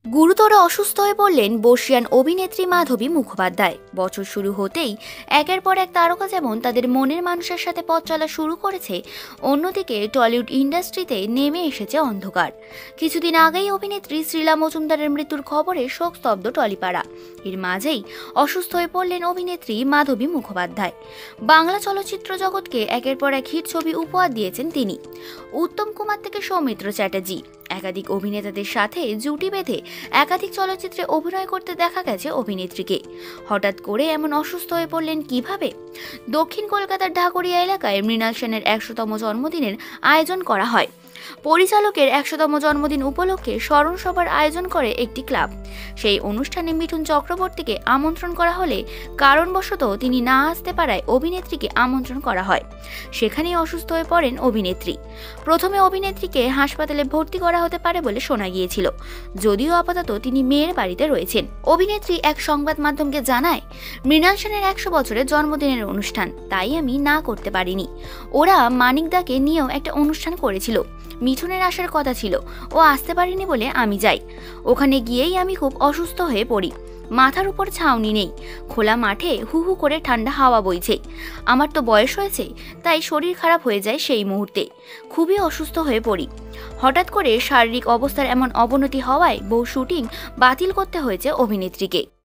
গুরুতর অসুস্থ হয়ে পড়লেন বর্ষিয়ান অভিনেত্রী মাধবী মুখোপাধ্যায়। বছর শুরু হতেই একের পর এক তারকা যেমন তাদের মনের মানুষের সাথে পথ চলা শুরু করেছে, অন্যদিকে টলিউড ইন্ডাস্ট্রিতে নেমে এসেছে অন্ধকার। কিছুদিন আগেই অভিনেত্রী শ্রীলা মজুমদারের মৃত্যুর খবরে শোকস্তব্ধ টলিপাড়া। এর মাঝেই অসুস্থ হয়ে পড়লেন অভিনেত্রী মাধবী মুখোপাধ্যায়। বাংলা চলচ্চিত্র জগৎকে একের পর এক হিট ছবি উপহার দিয়েছেন তিনি। উত্তম কুমার থেকে সৌমিত্র চ্যাটার্জি, একাধিক অভিনেতাদের সাথে জুটি বেঁধে একাধিক চলচ্চিত্রে অভিনয় করতে দেখা গেছে অভিনেত্রীকে। হঠাৎ করে এমন অসুস্থ হয়ে পড়লেন কিভাবে? দক্ষিণ কলকাতার ঢাকুরিয়া এলাকায় মৃণাল সেনের ১০০তম জন্মদিনের আয়োজন করা হয়। পরিচালকের ১০০তম জন্মদিন উপলক্ষে স্মরণ সভার আয়োজন করে একটি ক্লাব। সেই অনুষ্ঠানে মিঠুন চক্রবর্তীকে আমন্ত্রণ করা হলে কারণবশত তিনি না আসতে পারায় অভিনেত্রীকে আমন্ত্রণ করা হয়। সেখানেই অসুস্থ হয়ে পড়েন অভিনেত্রী। প্রথমে অভিনেত্রীকে হাসপাতালে ভর্তি করা হতে পারে বলে শোনা গিয়েছিল, যদিও আপাতত তিনি মেয়ের বাড়িতে রয়েছেন। অভিনেত্রী এক সংবাদ মাধ্যমকে জানায়, মৃণাল সেনের ১০০ বছরের জন্মদিনের অনুষ্ঠান, তাই আমি না করতে পারিনি। ওরা মানিকদাকে নিয়েও একটা অনুষ্ঠান করেছিল, মিঠুনের আসার কথা ছিল, ও আসতে পারেনি বলে আমি যাই। ওখানে গিয়েই আমি খুব অসুস্থ হয়ে পড়ি। মাথার উপর ছাউনি নেই, খোলা মাঠে হু হু করে ঠান্ডা হাওয়া বইছে। আমার তো বয়স হয়েছে, তাই শরীর খারাপ হয়ে যায় সেই মুহূর্তে। খুবই অসুস্থ হয়ে পড়ি। হঠাৎ করে শারীরিক অবস্থার এমন অবনতি হওয়ায় বহু শুটিং বাতিল করতে হয়েছে অভিনেত্রীকে।